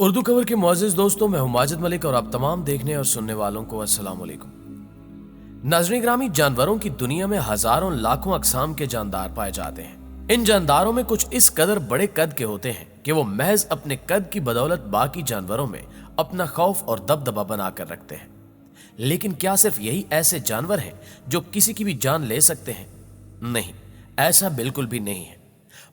اردو خبر کے معزز دوستوں، میں ہوں ماجد ملک اور آپ تمام دیکھنے اور سننے والوں کو السلام علیکم۔ ناظرین گرامی، جانوروں کی دنیا میں ہزاروں لاکھوں اقسام کے جاندار پائے جاتے ہیں۔ ان جانداروں میں کچھ اس قدر بڑے قد کے ہوتے ہیں کہ وہ محض اپنے قد کی بدولت باقی جانوروں میں اپنا خوف اور دبدبہ بنا کر رکھتے ہیں۔ لیکن کیا صرف یہی ایسے جانور ہیں جو کسی کی بھی جان لے سکتے ہیں؟ نہیں، ایسا بالکل بھی نہیں ہے،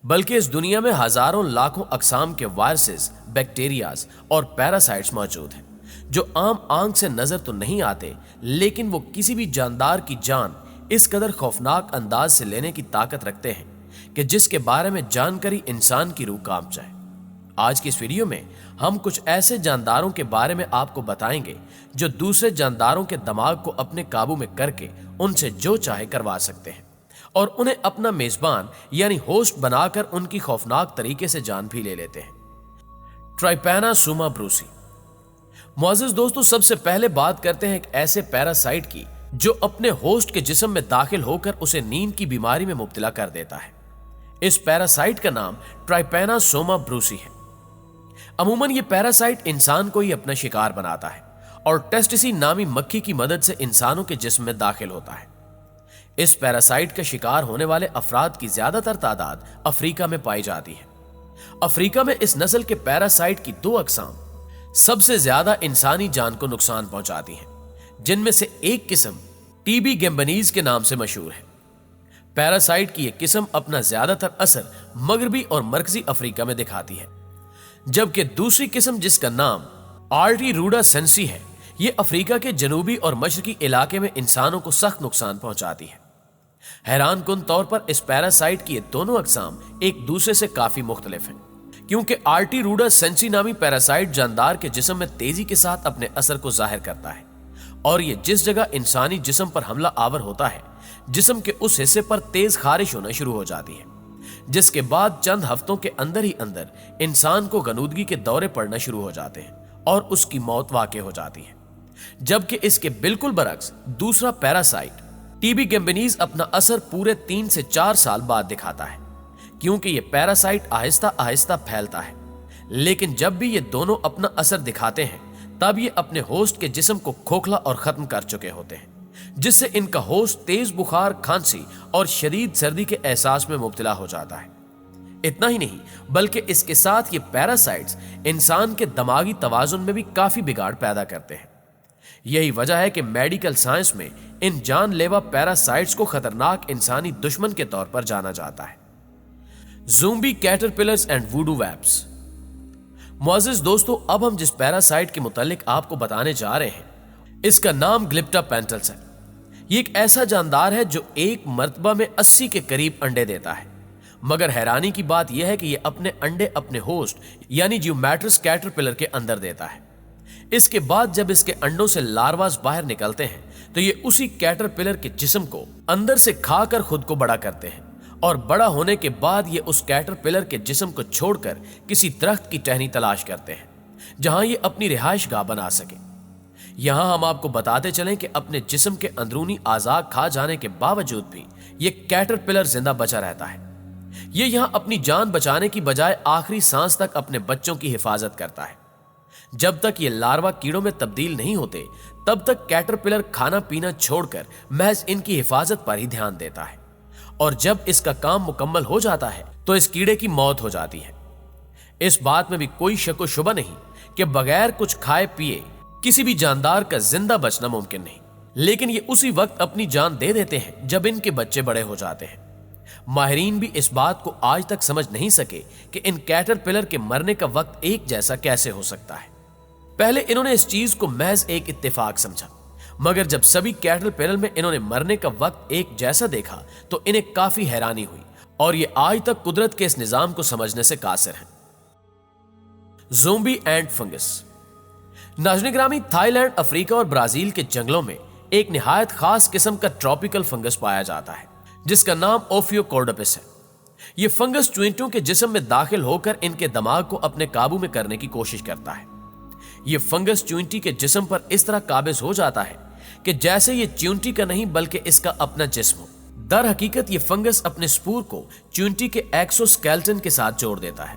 بلکہ اس دنیا میں ہزاروں لاکھوں اقسام کے وائرسز، بیکٹیریاز اور پیراسائٹس موجود ہیں جو عام آنکھ سے نظر تو نہیں آتے، لیکن وہ کسی بھی جاندار کی جان اس قدر خوفناک انداز سے لینے کی طاقت رکھتے ہیں کہ جس کے بارے میں جانکاری انسان کی روح کانپ جائے۔ آج کی اس ویڈیو میں ہم کچھ ایسے جانداروں کے بارے میں آپ کو بتائیں گے جو دوسرے جانداروں کے دماغ کو اپنے قابو میں کر کے ان سے جو چاہے کروا سکتے ہیں اور انہیں اپنا میزبان یعنی ہوسٹ بنا کر ان کی خوفناک طریقے سے جان بھی لے لیتے ہیں۔ ٹرائپیناسوما بروسی۔ معزز دوستو، سب سے پہلے بات کرتے ہیں ایک ایسے پیراسائٹ کی جو اپنے ہوسٹ کے جسم میں داخل ہو کر اسے نیند کی بیماری میں مبتلا کر دیتا ہے۔ اس پیراسائٹ کا نام ٹرائپیناسوما بروسی ہے۔ عموماً یہ پیراسائٹ انسان کو ہی اپنا شکار بناتا ہے اور ٹیسٹسی نامی مکھی کی مدد سے انسانوں کے جسم میں داخل ہوتا ہے۔ اس پیراسائٹ کا شکار ہونے والے افراد کی زیادہ تر تعداد افریقہ میں پائی جاتی ہے۔ افریقہ میں اس نسل کے پیراسائٹ کی دو اقسام سب سے زیادہ انسانی جان کو نقصان پہنچاتی ہیں، جن میں سے ایک قسم ٹی بی گیمبنیز کے نام سے مشہور ہے۔ پیراسائٹ کی یہ قسم اپنا زیادہ تر اثر مغربی اور مرکزی افریقہ میں دکھاتی ہے، جبکہ دوسری قسم جس کا نام آرٹی روڈا سینسی ہے، یہ افریقہ کے جنوبی اور مشرقی علاقے میں انسانوں کو سخت نقصان پہنچاتی ہے۔ حیران کن طور پر اس پیراسائٹ کی یہ دونوں اقسام ایک دوسرے سے کافی مختلف ہیں، کیونکہ آرٹی روڈا سینسی نامی پیراسائٹ جاندار کے جسم میں تیزی کے ساتھ اپنے اثر کو ظاہر کرتا ہے، اور یہ جس جگہ انسانی جسم پر حملہ آور ہوتا ہے، جسم کے اس حصے پر تیز خارش ہونا شروع ہو جاتی ہے، جس کے بعد چند ہفتوں کے اندر ہی اندر انسان کو غنودگی کے دورے پڑنا شروع ہو جاتے ہیں اور اس کی موت واقع ہو جاتی ہے۔ جبکہ اس کے بالکل برعکس دوسرا پیراسائٹ ٹی بی گیمبنیز اپنا اثر پورے 3 سے 4 سال بعد دکھاتا ہے، کیونکہ یہ پیراسائٹ آہستہ آہستہ پھیلتا ہے، لیکن جب بھی یہ دونوں اپنا اثر دکھاتے ہیں تب یہ اپنے ہوسٹ کے جسم کو کھوکھلا اور ختم کر چکے ہوتے ہیں، جس سے ان کا ہوسٹ تیز بخار، کھانسی اور شدید سردی کے احساس میں مبتلا ہو جاتا ہے۔ اتنا ہی نہیں، بلکہ اس کے ساتھ یہ پیراسائٹس انسان کے دماغی توازن میں بھی کافی بگاڑ پیدا کرتے ہیں۔ یہی وجہ ہے کہ میڈیکل سائنس میں ان جان لیوا پیراسائٹس کو خطرناک انسانی دشمن کے طور پر جانا جاتا ہے۔ Zombie caterpillars and voodoo webs. معزز دوستو، اب ہم جس پیراسائٹ کے متعلق آپ کو بتانے جا رہے ہیں اس کا نام گلپٹا پینٹلس ہے۔ یہ ایک ایسا جاندار ہے جو ایک مرتبہ میں 80 کے قریب انڈے دیتا ہے، مگر حیرانی کی بات یہ ہے کہ یہ اپنے انڈے اپنے ہوسٹ یعنی جیومیٹرس کیٹرپلر کے اندر دیتا ہے۔ اس کے بعد جب اس کے انڈوں سے لارواز باہر نکلتے ہیں تو یہ اسی کیٹرپلر کے جسم کو اندر سے کھا کر خود کو بڑا کرتے ہیں، اور بڑا ہونے کے بعد یہ اس کیٹرپلر کے جسم کو چھوڑ کر کسی درخت کی ٹہنی تلاش کرتے ہیں جہاں یہ اپنی رہائش گاہ بنا سکے۔ یہاں ہم آپ کو بتاتے چلیں کہ اپنے جسم کے اندرونی اعضاء کھا جانے کے باوجود بھی یہ کیٹرپلر زندہ بچا رہتا ہے۔ یہ یہاں اپنی جان بچانے کی بجائے آخری سانس تک اپنے بچوں کی حفاظت کرتا ہے۔ جب تک یہ لاروا کیڑوں میں تبدیل نہیں ہوتے تب تک کیٹرپلر کھانا پینا چھوڑ کر محض ان کی حفاظت پر ہی دھیان دیتا ہے، اور جب اس کا کام مکمل ہو جاتا ہے تو اس کیڑے کی موت ہو جاتی ہے۔ اس بات میں بھی کوئی شک و شبہ نہیں کہ بغیر کچھ کھائے پیے کسی بھی جاندار کا زندہ بچنا ممکن نہیں، لیکن یہ اسی وقت اپنی جان دے دیتے ہیں جب ان کے بچے بڑے ہو جاتے ہیں۔ ماہرین بھی اس بات کو آج تک سمجھ نہیں سکے کہ ان کیٹرپلر کے مرنے کا وقت ایک جیسا کیسے ہو سکتا ہے۔ پہلے انہوں نے اس چیز کو محض ایک اتفاق سمجھا، مگر جب سبھی کیٹرپلر میں انہوں نے مرنے کا وقت ایک جیسا دیکھا تو انہیں کافی حیرانی ہوئی، اور یہ آج تک قدرت کے اس نظام کو سمجھنے سے قاصر ہیں۔ زومبی اینٹ فنگس۔ ناظرین گرامی، تھائی لینڈ، افریقہ اور برازیل کے جنگلوں میں ایک نہایت خاص قسم کا ٹراپیکل فنگس پایا جاتا ہے جس کا نام اوفیوکورڈپس ہے۔ یہ فنگس چوئنٹوں کے جسم میں داخل ہو کر ان کے دماغ کو اپنے قابو میں کرنے کی کوشش کرتا ہے۔ یہ فنگس چیونٹی کے جسم پر اس طرح قابض ہو جاتا ہے کہ جیسے یہ چیونٹی کا نہیں بلکہ اس کا اپنا جسم ہو۔ در حقیقت یہ فنگس اپنے سپور کو چیونٹی کے ایکسوسکیلٹن کے ساتھ جوڑ دیتا ہے،